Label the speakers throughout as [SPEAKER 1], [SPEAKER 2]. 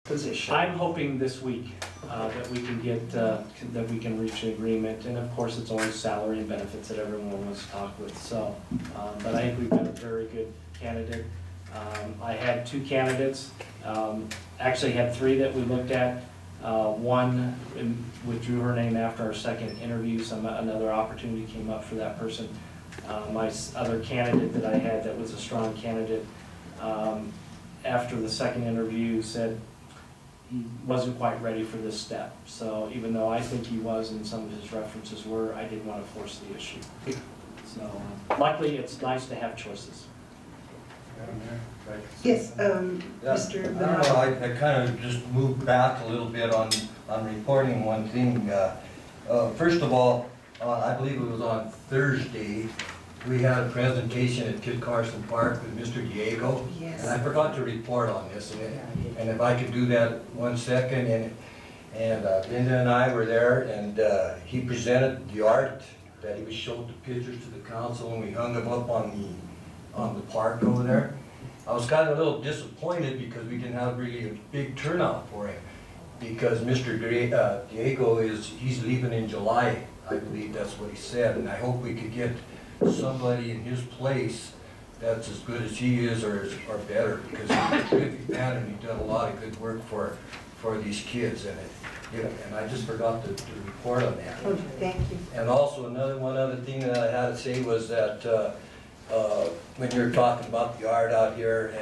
[SPEAKER 1] position?
[SPEAKER 2] I'm hoping this week that we can get, that we can reach an agreement, and of course it's always salary and benefits that everyone wants to talk with, so. But I think we've got a very good candidate. I had 2 candidates, actually had 3 that we looked at. One withdrew her name after our second interview, so another opportunity came up for that person. My other candidate that I had that was a strong candidate, after the second interview said he wasn't quite ready for this step. So even though I think he was and some of his references were, I didn't want to force the issue. So luckily it's nice to have choices.
[SPEAKER 1] Yes, Mr. Bernard.
[SPEAKER 3] I kind of just moved back a little bit on reporting one thing. First of all, I believe it was on Thursday, we had a presentation at Kit Carson Park with Mr. Diego.
[SPEAKER 1] Yes.
[SPEAKER 3] And I forgot to report on this, and if I could do that 1 second, and Linda and I were there, and he presented the art that he was showed the pictures to the council, and we hung them up on the park over there. I was kind of a little disappointed because we didn't have really a big turnout for him, because Mr. Diego he's leaving in July, I believe that's what he said, and I hope we could get somebody in his place that's as good as he is or better, because he's a terrific man and he's done a lot of good work for these kids, and I just forgot to report on that.
[SPEAKER 1] Oh, thank you.
[SPEAKER 3] And also one other thing that I had to say was that when you're talking about the art out here,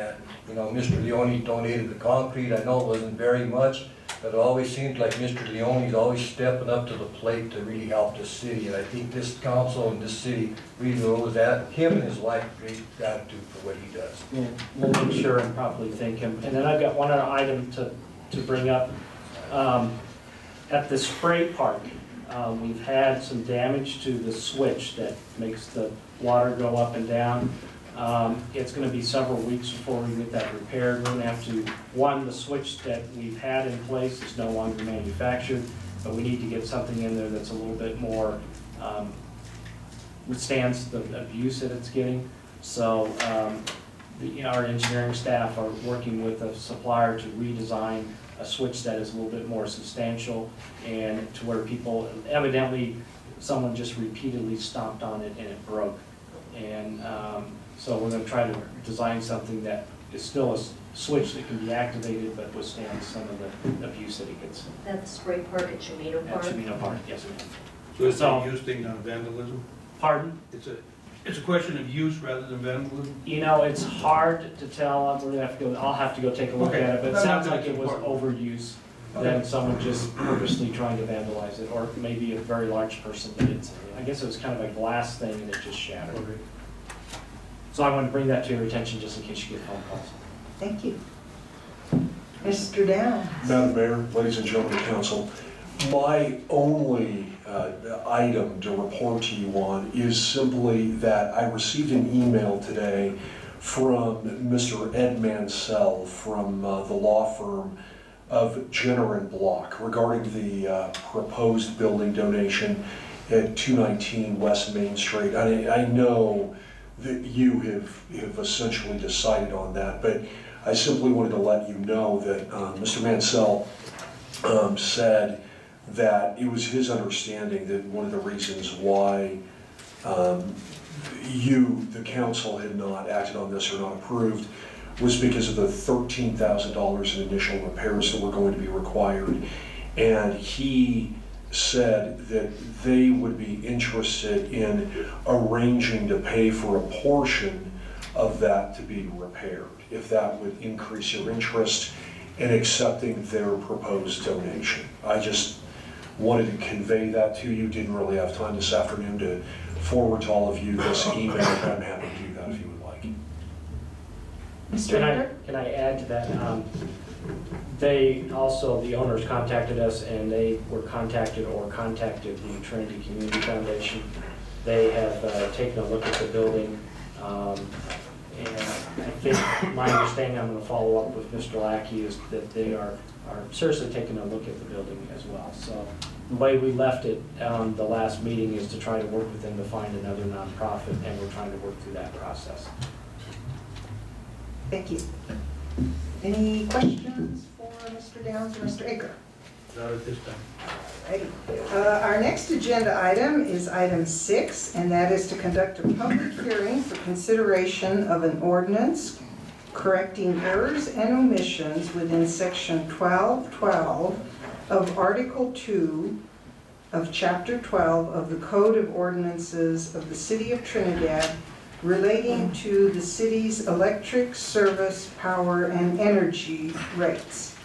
[SPEAKER 3] and Mr. Leone donated the concrete, I know it wasn't very much, but it always seems like Mr. Leone's always stepping up to the plate to really help the city, and I think this council and this city really owes that, him and his wife, great gratitude for what he does.
[SPEAKER 2] Yeah, we'll make sure and properly thank him. And then I've got one other item to bring up. At the spray park, we've had some damage to the switch that makes the water go up and down. It's going to be several weeks before we get that repaired. We're going to have to, the switch that we've had in place is no longer manufactured, but we need to get something in there that's a little bit more, withstands the abuse that it's getting. So our engineering staff are working with a supplier to redesign a switch that is a little bit more substantial, and to where people, evidently someone just repeatedly stomped on it and it broke. And so we're going to try to design something that is still a switch that can be activated but withstands some of the abuse that it gets.
[SPEAKER 4] That's the spray park at Chimino Park?
[SPEAKER 2] At Chimino Park, yes ma'am.
[SPEAKER 5] So it's a use thing, not vandalism?
[SPEAKER 2] Pardon?
[SPEAKER 5] It's a question of use rather than vandalism?
[SPEAKER 2] It's hard to tell. We're gonna have to go, I'll have to go take a look at it, but it sounds like it was overuse than someone just purposely trying to vandalize it, or maybe a very large person that it's, I guess it was kind of a glass thing and it just shattered. So I want to bring that to your attention just in case you get phone calls.
[SPEAKER 1] Thank you. Mr. Downs.
[SPEAKER 6] Madam Mayor, ladies and gentlemen of the council, my only item to report to you on is simply that I received an email today from Mr. Ed Mansell from the law firm of Jenner & Block regarding the proposed building donation at 219 West Main Street. I know that you have essentially decided on that, but I simply wanted to let you know that Mr. Mansell said that it was his understanding that one of the reasons why the council, had not acted on this or not approved was because of the $13,000 in initial repairs that were going to be required. And he said that they would be interested in arranging to pay for a portion of that to be repaired, if that would increase your interest in accepting their proposed donation. I just wanted to convey that to you. Didn't really have time this afternoon to forward to all of you this email, but I'm happy to do that if you would like.
[SPEAKER 2] Can I add to that? They also, the owners contacted us, and they were contacted the Trinity Community Foundation. They have taken a look at the building, and I think my understanding, I'm going to follow up with Mr. Lackey, is that they are seriously taking a look at the building as well. So the way we left it on the last meeting is to try to work with them to find another nonprofit, and we're trying to work through that process.
[SPEAKER 1] Thank you. Any questions for Mr. Downs, Mr. Aker?
[SPEAKER 5] Not at this time.
[SPEAKER 1] Alrighty. Our next agenda item is item 6, and that is to conduct a public hearing for consideration of an ordinance correcting errors and omissions within section 1212 of Article 2 of Chapter 12 of the Code of Ordinances of the City of Trinidad relating to the city's electric service, power, and energy rates.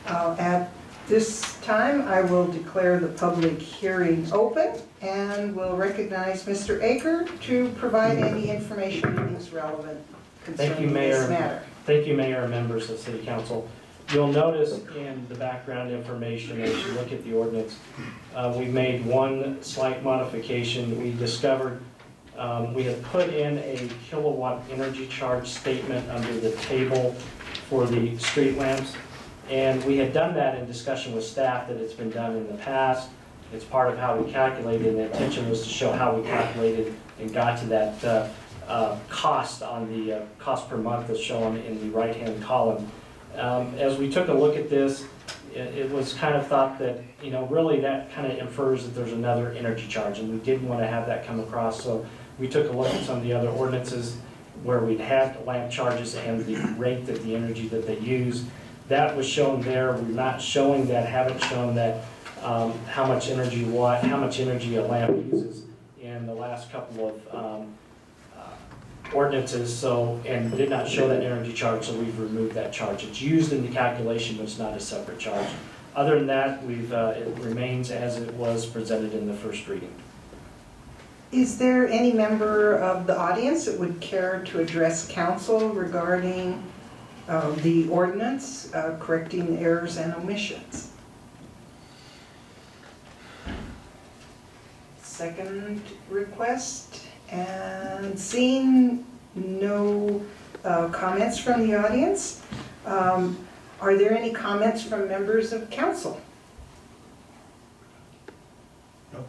[SPEAKER 1] At this time, I will declare the public hearing open and will recognize Mr. Aker to provide any information that is relevant concerning this matter.
[SPEAKER 2] Thank you, Mayor and members of City Council. You'll notice in the background information as you look at the ordinance, we made one slight modification. We discovered we had put in a kilowatt energy charge statement under the table for the street lamps. And we had done that in discussion with staff that it's been done in the past. It's part of how we calculated, and the intention was to show how we calculated and got to that cost on the cost per month that's shown in the right-hand column. As we took a look at this, it was kind of thought that, you know, really that kind of infers that there's another energy charge, and we didn't want to have that come across. So we took a look at some of the other ordinances where we'd had lamp charges and the rate that the energy that they use. That was shown there. We're not showing that, haven't shown that how much energy a lamp uses in the last couple of ordinances, so, and did not show that energy charge, so we've removed that charge. It's used in the calculation, but it's not a separate charge. Other than that, it remains as it was presented in the first reading.
[SPEAKER 1] Is there any member of the audience that would care to address council regarding the ordinance correcting errors and omissions? Second request, and seeing no comments from the audience, are there any comments from members of council?
[SPEAKER 5] No.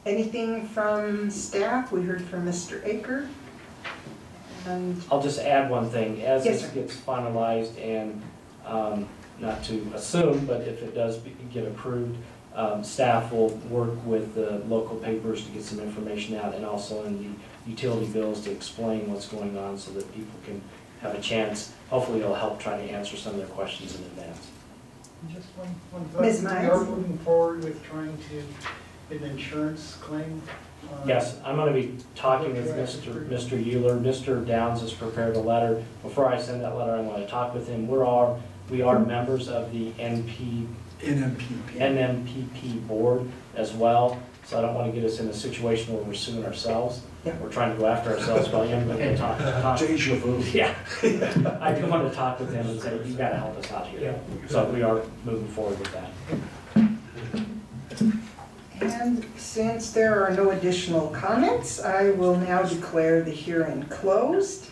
[SPEAKER 1] Anything from staff? We heard from Mr. Aker. And
[SPEAKER 2] I'll just add one thing. As
[SPEAKER 1] yes,
[SPEAKER 2] this
[SPEAKER 1] sir.
[SPEAKER 2] gets finalized and not to assume, but if it does get approved, staff will work with the local papers to get some information out, and also in the utility bills to explain what's going on so that people can have a chance. Hopefully it'll help try to answer some of their questions in advance.
[SPEAKER 7] Just one thought.
[SPEAKER 1] Ms.
[SPEAKER 7] We
[SPEAKER 1] Miles?
[SPEAKER 7] are moving forward with trying to get an insurance claim.
[SPEAKER 2] Yes, I'm going to be talking with Mr. Euler. Mr. Downs has prepared a letter. Before I send that letter, I want to talk with him. We are members of the NMPP board as well, so I don't want to get us in a situation where we're suing ourselves.
[SPEAKER 1] Yeah.
[SPEAKER 2] We're trying to go after ourselves, but I am going to talk.
[SPEAKER 6] Deja vu.
[SPEAKER 2] Yeah. I do want to talk with him and say, you got to help us out here. So we are moving forward with that.
[SPEAKER 1] And since there are no additional comments, I will now declare the hearing closed.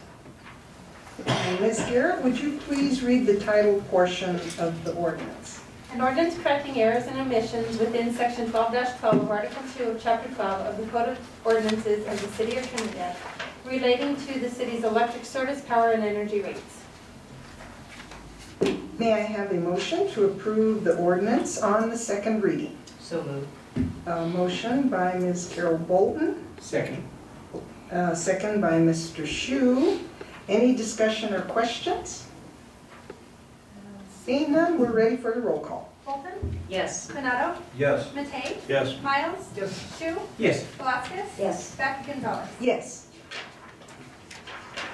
[SPEAKER 1] And Ms. Garrett, would you please read the title portion of the ordinance?
[SPEAKER 8] An ordinance correcting errors and omissions within section 12-12 of Article 2 of Chapter 12 of the Code of Ordinances of the City of Trinidad relating to the city's electric service, power, and energy rates.
[SPEAKER 1] May I have a motion to approve the ordinance on the second reading?
[SPEAKER 4] So moved.
[SPEAKER 1] A motion by Ms. Carol Bolton,
[SPEAKER 5] Second.
[SPEAKER 1] second by Mr. Shu. Any discussion or questions? Seeing none, we're ready for the roll call.
[SPEAKER 8] Bolton?
[SPEAKER 4] Yes.
[SPEAKER 8] Donato?
[SPEAKER 3] Yes.
[SPEAKER 8] Matei?
[SPEAKER 5] Yes.
[SPEAKER 8] Miles?
[SPEAKER 7] Yes.
[SPEAKER 8] Shu?
[SPEAKER 5] Yes.
[SPEAKER 8] Velazquez?
[SPEAKER 4] Yes.
[SPEAKER 8] Becky Gonzalez?
[SPEAKER 1] Yes.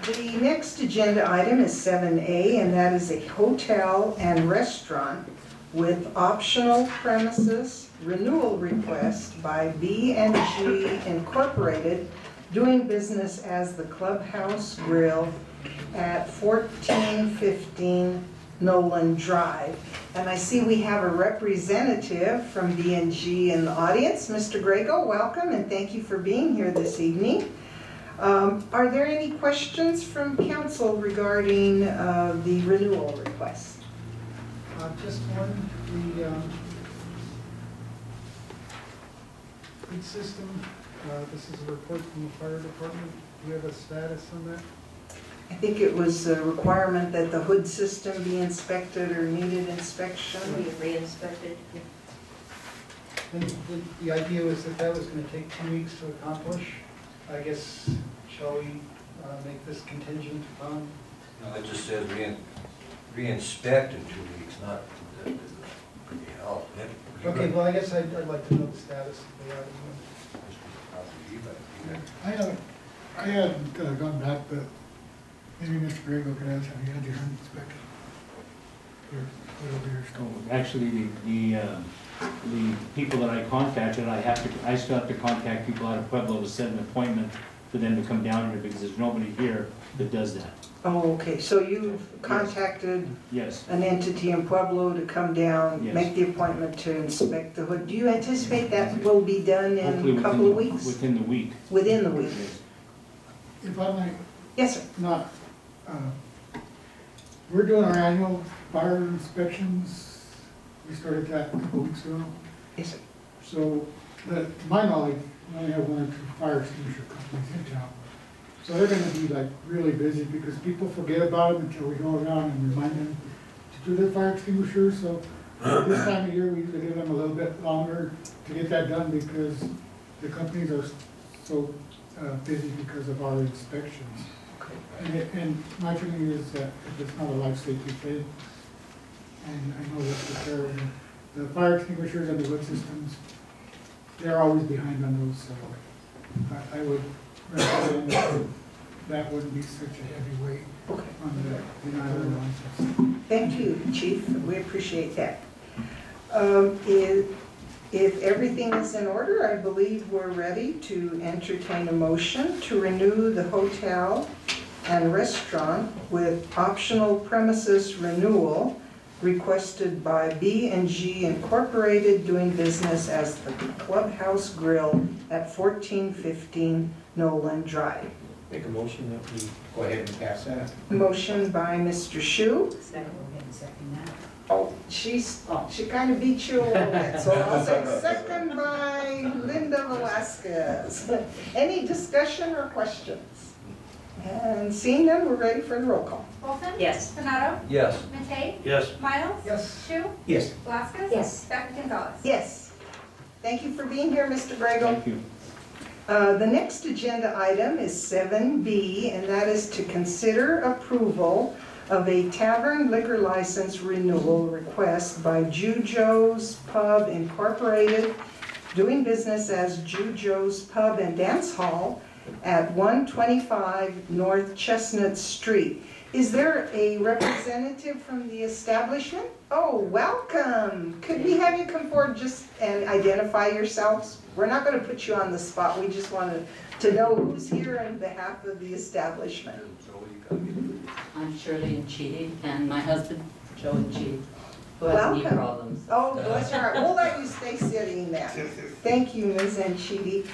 [SPEAKER 1] The next agenda item is 7A, and that is a hotel and restaurant with optional premises renewal request by B&G Incorporated, doing business as the Clubhouse Grill at 1415 Nolan Drive. And I see we have a representative from B&G in the audience. Mr. Grego, welcome, and thank you for being here this evening. Are there any questions from council regarding the renewal request?
[SPEAKER 7] Just one, the food system, this is a report from the fire department. Do you have a status on that?
[SPEAKER 1] I think it was a requirement that the hood system be inspected or needed inspection.
[SPEAKER 4] Be re-inspected.
[SPEAKER 7] And the idea was that that was gonna take 2 weeks to accomplish. I guess, shall we make this contingent upon?
[SPEAKER 3] No, it just says re-inspect in 2 weeks, not the help.
[SPEAKER 7] Okay, well, I guess I'd like to know the status of the item.
[SPEAKER 9] I haven't gone back, but maybe Mr. Grego could ask, have you had your home inspected? Your hood over your stove?
[SPEAKER 10] Actually, the people that I contacted, I still have to contact people out of Pueblo to set an appointment for them to come down here because there's nobody here that does that.
[SPEAKER 1] Oh, okay, so you've contacted
[SPEAKER 10] Yes,
[SPEAKER 1] an entity in Pueblo to come down,
[SPEAKER 10] Yes.
[SPEAKER 1] make the appointment to inspect the hood. Do you anticipate that will be done
[SPEAKER 10] hopefully
[SPEAKER 1] in a couple of weeks?
[SPEAKER 10] within the week.
[SPEAKER 1] Within the week?
[SPEAKER 9] If I might
[SPEAKER 1] Yes, sir.
[SPEAKER 9] not, we're doing our annual fire inspections. We started that a couple weeks ago.
[SPEAKER 1] Yes, sir.
[SPEAKER 9] So, to my knowledge, we only have 1 or 2 fire extinguisher companies in town. So they're gonna be like really busy because people forget about them until we go around and remind them to do their fire extinguishers. So this time of year, we usually give them a little bit longer to get that done because the companies are so busy because of our inspections. And my feeling is that if it's not a life safety thing, and I know that the fire extinguishers and the wood systems, they're always behind on those, so I would recommend that wouldn't be such a heavy weight
[SPEAKER 1] Okay.
[SPEAKER 9] on the island license.
[SPEAKER 1] Thank you, Chief. We appreciate that. If everything is in order, I believe we're ready to entertain a motion to renew the hotel and restaurant with optional premises renewal requested by B&G Incorporated, doing business as the Clubhouse Grill at 1415 Nolan Drive.
[SPEAKER 5] Make a motion that we go ahead and pass that.
[SPEAKER 1] Motion by Mr. Shu.
[SPEAKER 4] Second.
[SPEAKER 1] Oh, she kind of beat you a little bit, so I'll say second by Linda Velasquez. Any discussion or questions? And seeing none, we're ready for the roll call.
[SPEAKER 8] Olson?
[SPEAKER 4] Yes.
[SPEAKER 8] Benado?
[SPEAKER 3] Yes.
[SPEAKER 8] Matei?
[SPEAKER 5] Yes.
[SPEAKER 8] Miles?
[SPEAKER 7] Yes.
[SPEAKER 8] Shu?
[SPEAKER 5] Yes.
[SPEAKER 8] Velasquez?
[SPEAKER 4] Yes.
[SPEAKER 8] Dr. Gonzalez?
[SPEAKER 1] Yes. Thank you for being here, Mr. Grego.
[SPEAKER 10] Thank you.
[SPEAKER 1] The next agenda item is 7B, and that is to consider approval of a tavern liquor license renewal request by Jujo's Pub Incorporated, doing business as Jujo's Pub and Dance Hall at 125 North Chestnut Street. Is there a representative from the establishment? Oh, welcome. Could we have you come forward just and identify yourselves? We're not going to put you on the spot. We just wanted to know who's here on behalf of the establishment.
[SPEAKER 11] I'm Shirley Nchidi, and my husband, Joe Nchidi, who has knee
[SPEAKER 1] Welcome.
[SPEAKER 11] problems.
[SPEAKER 1] Oh, bless your heart. We'll let you stay sitting there. Thank you, Ms. Nchidi.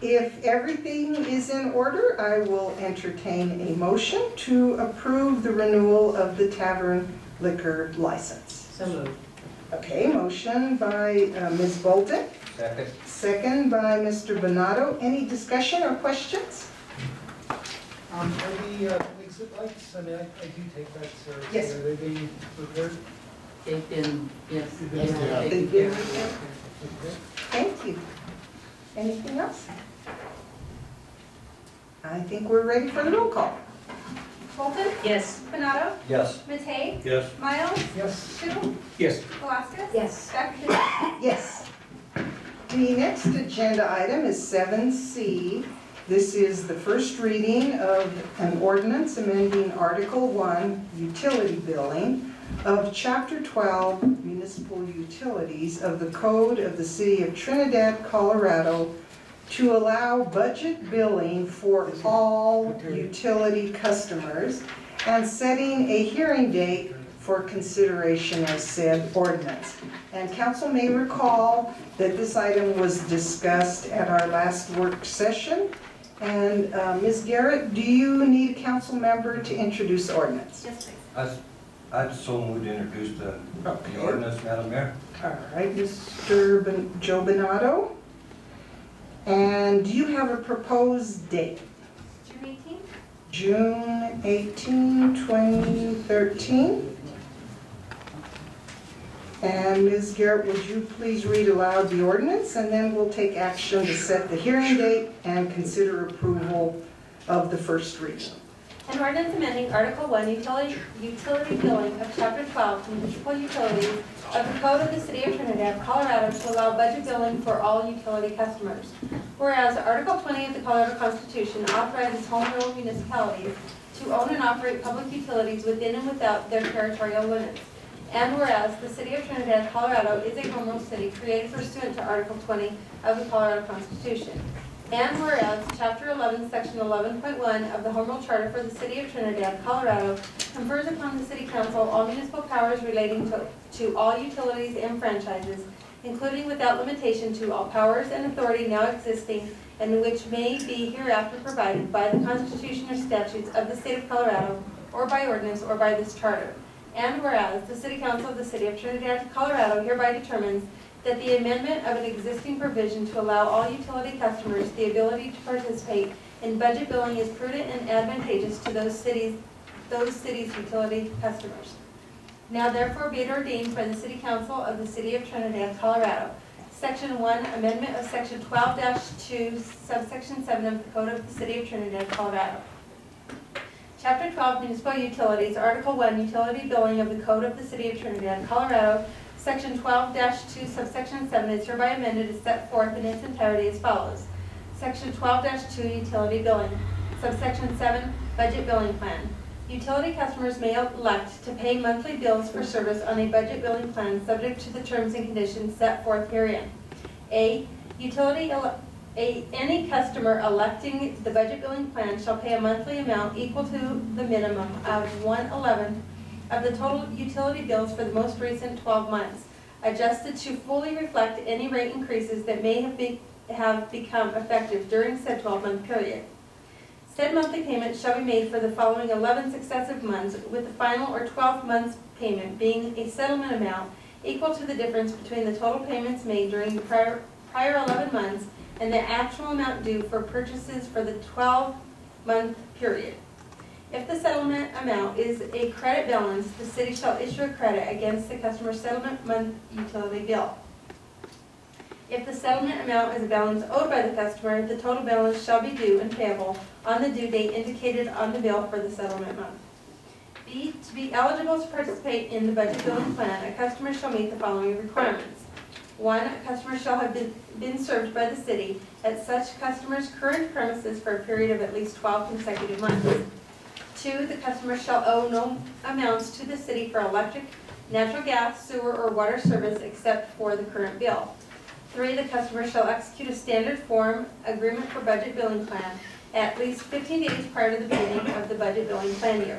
[SPEAKER 1] If everything is in order, I will entertain a motion to approve the renewal of the tavern liquor license.
[SPEAKER 11] So moved.
[SPEAKER 1] Okay, motion by Ms. Bolton,
[SPEAKER 3] Second.
[SPEAKER 1] second by Mr. Benado. Any discussion or questions?
[SPEAKER 7] Are the exit lights, I mean, I do take that seriously.
[SPEAKER 1] Yes.
[SPEAKER 7] Are they being repaired?
[SPEAKER 11] They've been, yes.
[SPEAKER 9] Yes, they have.
[SPEAKER 1] They've been repaired. Thank you. Anything else? I think we're ready for the roll call.
[SPEAKER 8] Bolton?
[SPEAKER 4] Yes.
[SPEAKER 8] Benado?
[SPEAKER 3] Yes.
[SPEAKER 8] Matei?
[SPEAKER 5] Yes.
[SPEAKER 8] Miles?
[SPEAKER 7] Yes.
[SPEAKER 8] Shu?
[SPEAKER 5] Yes.
[SPEAKER 8] Velasquez?
[SPEAKER 4] Yes.
[SPEAKER 8] Dr. Gonzalez?
[SPEAKER 1] Yes. The next agenda item is 7C. This is the first reading of an ordinance amending Article 1, Utility Billing, of Chapter 12, Municipal Utilities of the Code of the City of Trinidad, Colorado, to allow budget billing for all utility customers and setting a hearing date for consideration of said ordinance. And council may recall that this item was discussed at our last work session. And Ms. Garrett, do you need a council member to introduce the ordinance?
[SPEAKER 8] Yes, please.
[SPEAKER 3] I'd so moved to introduce the ordinance, Madam Mayor.
[SPEAKER 1] All right, Mr. Joe Benado. And do you have a proposed date?
[SPEAKER 8] June 18th?
[SPEAKER 1] June 18, 2013. And Ms. Garrett, would you please read aloud the ordinance, and then we'll take action to set the hearing date and consider approval of the first reading.
[SPEAKER 8] An ordinance amending Article 1, utility billing of Chapter 12, municipal utilities of the Code of the City of Trinidad, Colorado, to allow budget billing for all utility customers. Whereas Article 20 of the Colorado Constitution authorizes home rule municipalities to own and operate public utilities within and without their territorial limits. And whereas the City of Trinidad, Colorado is a home rule city created pursuant to Article 20 of the Colorado Constitution. And whereas Chapter 11, Section 11.1 of the Home Rule Charter for the City of Trinidad, Colorado confers upon the City Council all municipal powers relating to all utilities and franchises, including without limitation to all powers and authority now existing and which may be hereafter provided by the Constitution or statutes of the State of Colorado or by ordinance or by this charter. And whereas the City Council of the City of Trinidad, Colorado hereby determines that the amendment of an existing provision to allow all utility customers the ability to participate in budget billing is prudent and advantageous to those cities' utility customers. Now therefore be it ordained by the City Council of the City of Trinidad, Colorado. Section 1, amendment of Section 12-2, subsection 7 of the Code of the City of Trinidad, Colorado. Chapter 12, Municipal Utilities, Article 1, Utility Billing of the Code of the City of Trinidad, Colorado, Section 12-2, subsection 7 is hereby amended as set forth in its entirety as follows. Section 12-2, Utility Billing. Subsection 7, Budget Billing Plan. Utility customers may elect to pay monthly bills for service on a budget billing plan subject to the terms and conditions set forth herein. Any customer electing the budget billing plan shall pay a monthly amount equal to the minimum of 1/11 of the total utility bills for the most recent 12 months, adjusted to fully reflect any rate increases that may have become effective during said 12-month period. Said monthly payment shall be made for the following 11 successive months, with the final or 12th month's payment being a settlement amount equal to the difference between the total payments made during the prior 11 months and the actual amount due for purchases for the 12-month period. If the settlement amount is a credit balance, the city shall issue a credit against the customer's settlement month utility bill. If the settlement amount is a balance owed by the customer, the total balance shall be due and payable on the due date indicated on the bill for the settlement month. B, to be eligible to participate in the budget billing plan, a customer shall meet the following requirements. 1, a customer shall have been served by the city at such customer's current premises for a period of at least 12 consecutive months. 2, the customer shall owe no amounts to the city for electric, natural gas, sewer, or water service except for the current bill. 3, the customer shall execute a standard form agreement for budget billing plan at least 15 days prior to the beginning of the budget billing plan year.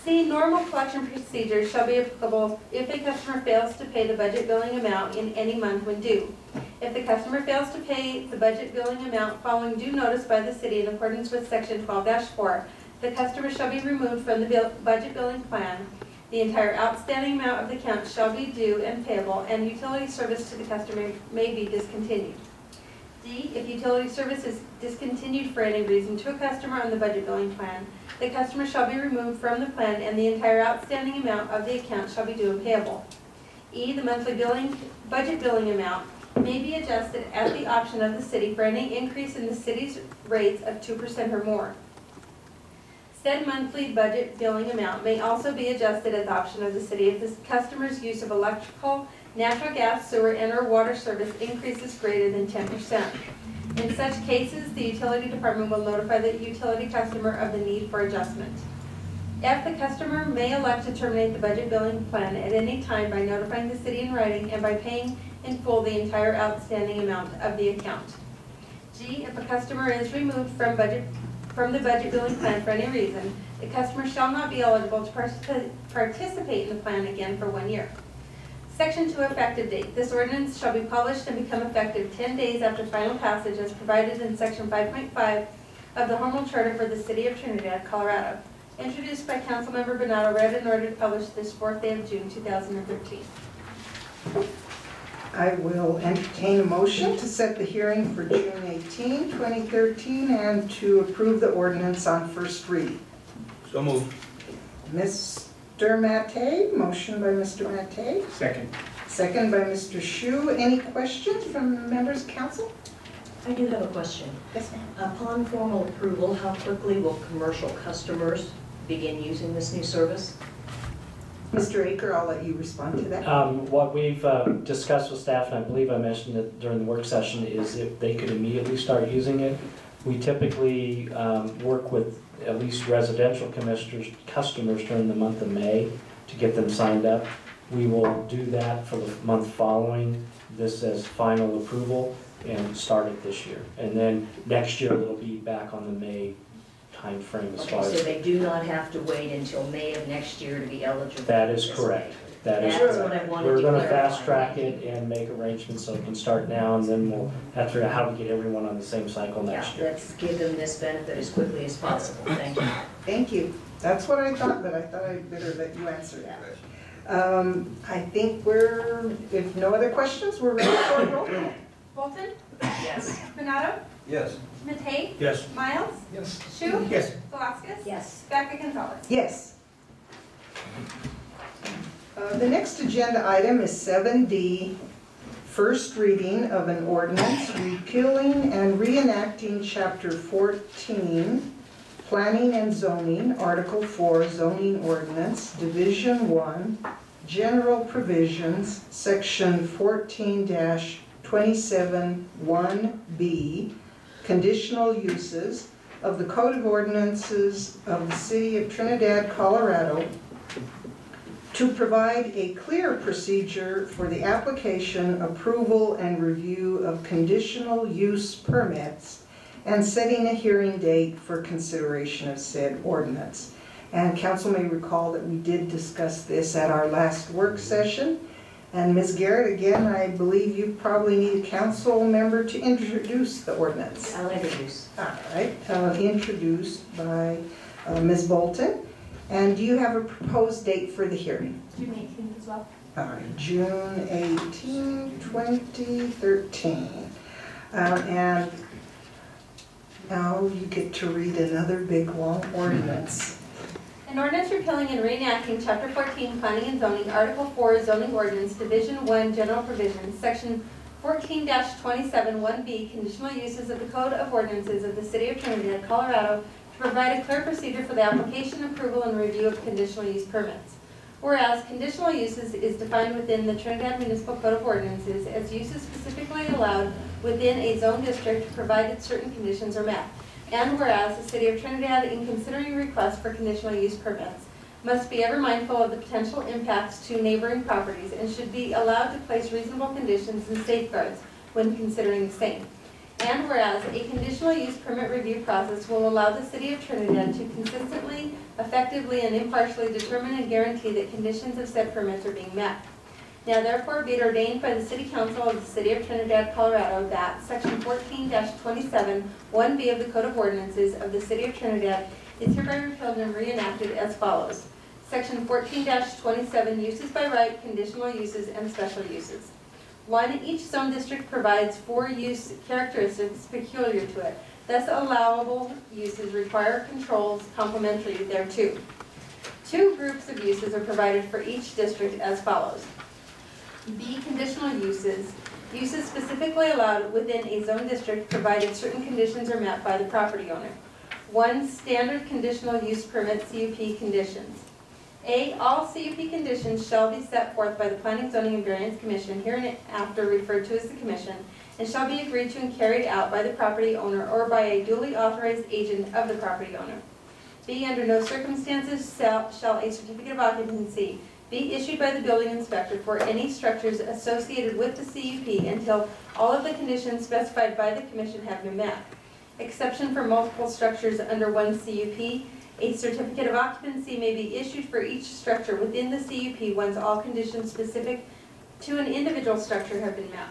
[SPEAKER 8] C, normal collection procedures shall be applicable if a customer fails to pay the budget billing amount in any month when due. If the customer fails to pay the budget billing amount following due notice by the city in accordance with Section 12-4, the customer shall be removed from the budget billing plan. The entire outstanding amount of the account shall be due and payable, and utility service to the customer may be discontinued. D, if utility service is discontinued for any reason to a customer on the budget billing plan, the customer shall be removed from the plan and the entire outstanding amount of the account shall be due and payable. E, the monthly budget billing amount may be adjusted at the option of the city for any increase in the city's rates of 2% or more. Said monthly budget billing amount may also be adjusted at the option of the city if the customer's use of electrical, natural gas, sewer, and/or water service increases greater than 10%. In such cases, the utility department will notify the utility customer of the need for adjustment. F, the customer may elect to terminate the budget billing plan at any time by notifying the city in writing and by paying in full the entire outstanding amount of the account. G, if a customer is removed from the budget billing plan for any reason, the customer shall not be eligible to participate in the plan again for 1 year. Section 2, effective date. This ordinance shall be published and become effective 10 days after final passage as provided in Section 5.5 of the Home Rule Charter for the City of Trinidad, Colorado. Introduced by Councilmember Bernardo, read in order to publish this 4th day of June 2013.
[SPEAKER 1] I will entertain a motion to set the hearing for June 18, 2013, and to approve the ordinance on first reading.
[SPEAKER 5] So moved.
[SPEAKER 1] Mr. Mattei, motion by Mr. Mattei,
[SPEAKER 5] Second.
[SPEAKER 1] second by Mr. Shu. Any questions from members of council?
[SPEAKER 4] I do have a question.
[SPEAKER 1] Yes, ma'am.
[SPEAKER 4] Upon formal approval, how quickly will commercial customers begin using this new service?
[SPEAKER 1] Mr. Aker, I'll let you respond to that.
[SPEAKER 2] What we've discussed with staff, and I believe I mentioned it during the work session, is if they could immediately start using it. We typically work with at least residential customers during the month of May to get them signed up. We will do that for the month following this as final approval and start it this year. And then next year it'll be back on the May timeframe as far
[SPEAKER 4] Okay, so
[SPEAKER 2] as.
[SPEAKER 4] they do not have to wait until May of next year to be eligible?
[SPEAKER 2] That is
[SPEAKER 4] for this
[SPEAKER 2] correct.
[SPEAKER 4] payment?
[SPEAKER 2] That is
[SPEAKER 4] That's
[SPEAKER 2] correct.
[SPEAKER 4] what I wanted
[SPEAKER 2] We're
[SPEAKER 4] to
[SPEAKER 2] gonna
[SPEAKER 4] clarify.
[SPEAKER 2] fast track it and make arrangements so it can start now, and then we'll have to figure out how to get everyone on the same cycle
[SPEAKER 4] Yeah,
[SPEAKER 2] next year.
[SPEAKER 4] let's give them this benefit as quickly as possible. Thank you.
[SPEAKER 1] Thank you. That's what I thought, but I thought I'd better let you answer that. I think if no other questions, we're ready for a roll call.
[SPEAKER 8] Bolton?
[SPEAKER 4] Yes.
[SPEAKER 8] Renato?
[SPEAKER 3] Yes.
[SPEAKER 8] Matei?
[SPEAKER 5] Yes.
[SPEAKER 8] Miles?
[SPEAKER 7] Yes.
[SPEAKER 8] Shu?
[SPEAKER 5] Yes.
[SPEAKER 8] Velasquez?
[SPEAKER 4] Yes.
[SPEAKER 8] Becca Gonzalez?
[SPEAKER 1] Yes. The next agenda item is 7D, first reading of an ordinance repealing and reenacting Chapter 14, Planning and Zoning, Article 4, Zoning Ordinance, Division 1, General Provisions, Section 14-27(1)B, Conditional Uses of the Code of Ordinances of the City of Trinidad, Colorado, to provide a clear procedure for the application, approval, and review of conditional use permits, and setting a hearing date for consideration of said ordinance. And council may recall that we did discuss this at our last work session. And Ms. Garrett, again, I believe you probably need a council member to introduce the ordinance.
[SPEAKER 4] I'll introduce.
[SPEAKER 1] All right, introduced by Ms. Bolton. And do you have a proposed date for the hearing?
[SPEAKER 8] June 18th as well.
[SPEAKER 1] All right, June 18, 2013. And now you get to read another big, long ordinance.
[SPEAKER 8] An ordinance repealing and reenacting Chapter 14, Planning and Zoning, Article 4, Zoning Ordinance, Division 1, General Provisions, Section 14-27(1)B, Conditional Uses of the Code of Ordinances of the City of Trinidad, Colorado, to provide a clear procedure for the application, approval, and review of conditional use permits. Whereas conditional uses is defined within the Trinidad Municipal Code of Ordinances as uses specifically allowed within a zone district provided certain conditions are met. And whereas the City of Trinidad, in considering requests for conditional use permits, must be ever mindful of the potential impacts to neighboring properties and should be allowed to place reasonable conditions and safeguards when considering the same. And whereas a conditional use permit review process will allow the City of Trinidad to consistently, effectively, and impartially determine and guarantee that conditions of said permits are being met. Now therefore be it ordained by the City Council of the City of Trinidad, Colorado, that Section 14-27(1)B of the Code of Ordinances of the City of Trinidad is hereby repealed and reenacted as follows. Section 14-27, Uses by Right, Conditional Uses, and Special Uses. 1. Each zone district provides 4 use characteristics peculiar to it. Thus, allowable uses require controls complementary thereto. 2 groups of uses are provided for each district as follows. B. Conditional uses. Uses specifically allowed within a zone district provided certain conditions are met by the property owner. 1. Standard conditional use permit CUP conditions. A. All CUP conditions shall be set forth by the Planning, Zoning, and Variance Commission, hereinafter referred to as the Commission, and shall be agreed to and carried out by the property owner or by a duly authorized agent of the property owner. B. Under no circumstances shall a certificate of occupancy be issued by the building inspector for any structures associated with the CUP until all of the conditions specified by the Commission have been met. Exception for multiple structures under one CUP. A certificate of occupancy may be issued for each structure within the CUP once all conditions specific to an individual structure have been met.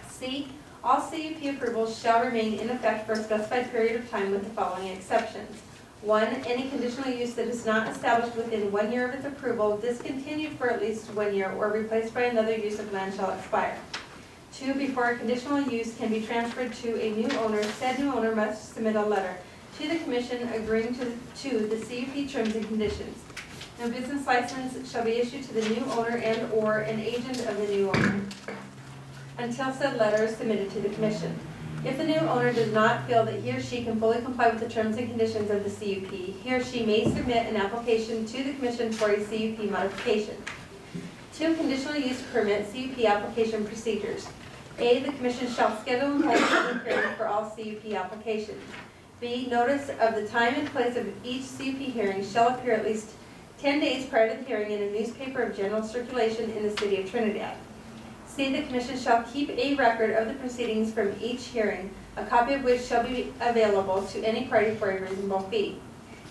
[SPEAKER 8] C. All CUP approvals shall remain in effect for a specified period of time with the following exceptions. 1, any conditional use that is not established within 1 year of its approval, discontinued for at least 1 year, or replaced by another use of land shall expire. 2, before a conditional use can be transferred to a new owner, said new owner must submit a letter to the commission agreeing to the CUP terms and conditions. No business license shall be issued to the new owner and/or an agent of the new owner until said letter is submitted to the commission. If the new owner does not feel that he or she can fully comply with the terms and conditions of the CUP, he or she may submit an application to the commission for a CUP modification. 2, conditional use permit CUP application procedures. A, the commission shall schedule and hold a public hearing for all CUP applications. B, notice of the time and place of each CUP hearing shall appear at least 10 days prior to the hearing in a newspaper of general circulation in the city of Trinidad. C, the commission shall keep a record of the proceedings from each hearing, a copy of which shall be available to any party for a reasonable fee.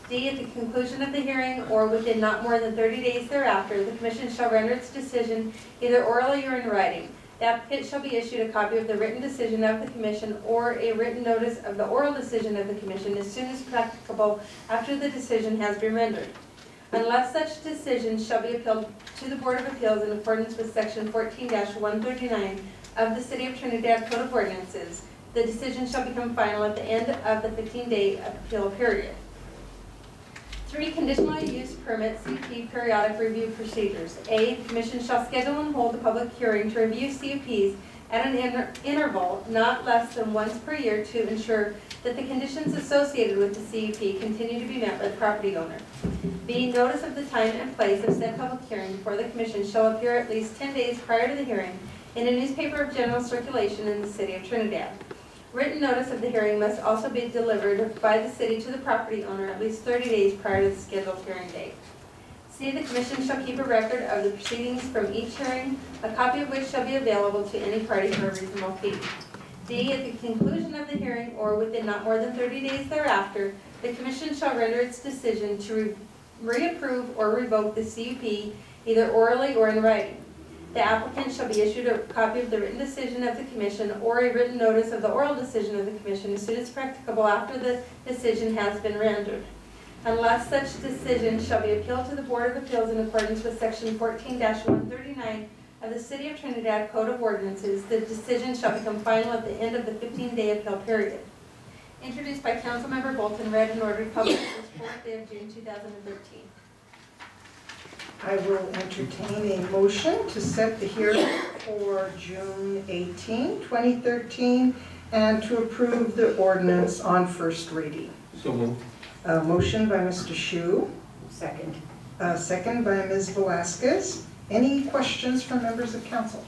[SPEAKER 8] D, at the conclusion of the hearing or within not more than 30 days thereafter, the commission shall render its decision either orally or in writing. The applicant shall be issued a copy of the written decision of the commission or a written notice of the oral decision of the commission as soon as practicable after the decision has been rendered. Unless such decision shall be appealed to the Board of Appeals in accordance with Section 14-139 of the City of Trinidad Code of Ordinances, the decision shall become final at the end of the 15-day appeal period. 3, conditional use permit CUP periodic review procedures. A, the commission shall schedule and hold a public hearing to review CUPs at an interval not less than once per year to ensure that the conditions associated with the CUP continue to be met by the property owner. B, notice of the time and place of said public hearing before the commission shall appear at least 10 days prior to the hearing in a newspaper of general circulation in the city of Trinidad. Written notice of the hearing must also be delivered by the city to the property owner at least 30 days prior to the scheduled hearing date. C, the commission shall keep a record of the proceedings from each hearing, a copy of which shall be available to any party for a reasonable fee. D, at the conclusion of the hearing or within not more than 30 days thereafter, the commission shall render its decision to reapprove or revoke the CUP either orally or in writing. The applicant shall be issued a copy of the written decision of the commission or a written notice of the oral decision of the commission as soon as practicable after the decision has been rendered. Unless such decision shall be appealed to the Board of Appeals in accordance with Section 14-139 of the City of Trinidad Code of Ordinances, the decision shall become final at the end of the 15-day appeal period. Introduced by Councilmember Bolton, read and ordered, published this 4th day of June 2013.
[SPEAKER 1] I will entertain a motion to set the hearing for June 18, 2013, and to approve the ordinance on first reading.
[SPEAKER 5] So moved.
[SPEAKER 1] Motion by Mr. Shu,
[SPEAKER 4] Second.
[SPEAKER 1] second by Ms. Velasquez. Any questions from members of council?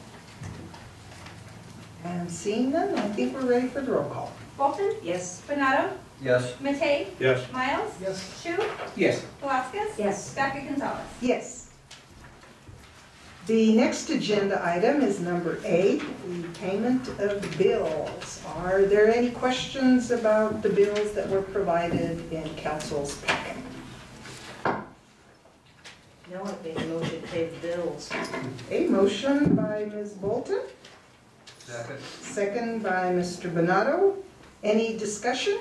[SPEAKER 1] And seeing none, I think we're ready for the roll call.
[SPEAKER 8] Bolton?
[SPEAKER 4] Yes.
[SPEAKER 8] Benado?
[SPEAKER 3] Yes.
[SPEAKER 8] Matei?
[SPEAKER 5] Yes.
[SPEAKER 8] Miles?
[SPEAKER 7] Yes.
[SPEAKER 8] Shu?
[SPEAKER 5] Yes.
[SPEAKER 8] Velasquez?
[SPEAKER 4] Yes.
[SPEAKER 8] Dr. Gonzalez?
[SPEAKER 1] Yes. The next agenda item is number 8, the payment of bills. Are there any questions about the bills that were provided in council's packet?
[SPEAKER 4] No, I think the motion to pay the bills.
[SPEAKER 1] A motion by Ms. Bolton,
[SPEAKER 3] Second.
[SPEAKER 1] second by Mr. Benado. Any discussion?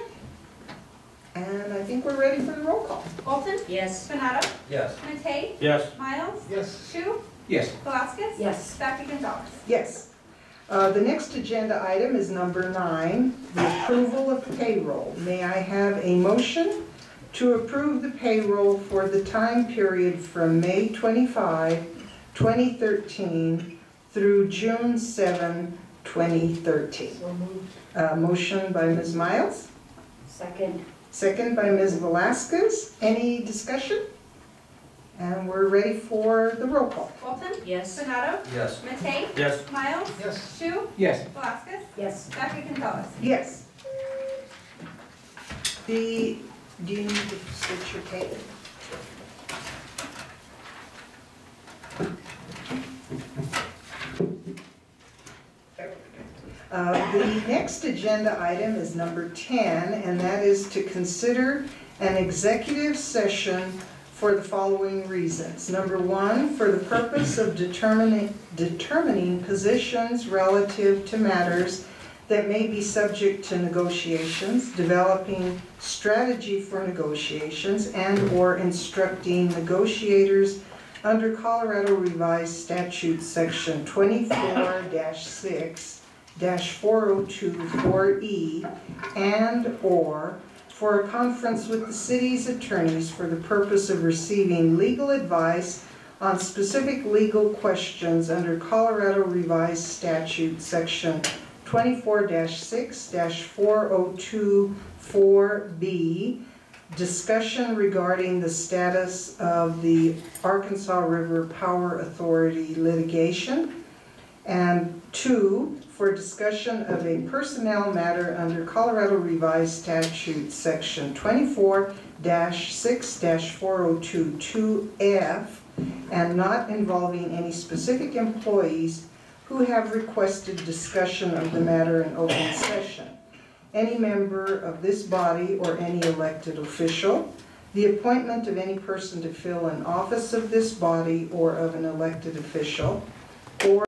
[SPEAKER 1] And I think we're ready for the roll call.
[SPEAKER 8] Bolton?
[SPEAKER 4] Yes.
[SPEAKER 8] Benado?
[SPEAKER 3] Yes.
[SPEAKER 8] Matei?
[SPEAKER 5] Yes.
[SPEAKER 8] Miles?
[SPEAKER 7] Yes.
[SPEAKER 8] Shu?
[SPEAKER 5] Yes.
[SPEAKER 8] Velasquez?
[SPEAKER 4] Yes.
[SPEAKER 8] Dr. Gonzalez?
[SPEAKER 1] Yes. The next agenda item is number 9, the approval of payroll. May I have a motion to approve the payroll for the time period from May 25, 2013 through June 7, 2013.
[SPEAKER 4] So moved.
[SPEAKER 1] Motion by Ms. Miles,
[SPEAKER 4] Second.
[SPEAKER 1] second by Ms. Velasquez. Any discussion? And we're ready for the roll call.
[SPEAKER 8] Bolton?
[SPEAKER 4] Yes.
[SPEAKER 8] Benado?
[SPEAKER 3] Yes.
[SPEAKER 8] Matei?
[SPEAKER 5] Yes.
[SPEAKER 8] Miles?
[SPEAKER 7] Yes.
[SPEAKER 8] Shu?
[SPEAKER 5] Yes.
[SPEAKER 8] Velasquez?
[SPEAKER 4] Yes.
[SPEAKER 8] Dr. Gonzalez?
[SPEAKER 1] Yes. Do you need to switch your tape? The next agenda item is number 10, and that is to consider an executive session for the following reasons. Number 1, for the purpose of determining positions relative to matters that may be subject to negotiations, developing strategy for negotiations, and/or instructing negotiators under Colorado Revised Statute Section 24-6-4024E, and/or for a conference with the city's attorneys for the purpose of receiving legal advice on specific legal questions under Colorado Revised Statute Section 24-6-4024B, discussion regarding the status of the Arkansas River Power Authority litigation, and 2, for discussion of a personnel matter under Colorado Revised Statute Section 24-6-4022F, and not involving any specific employees who have requested discussion of the matter in open session, any member of this body or any elected official, the appointment of any person to fill an office of this body or of an elected official, or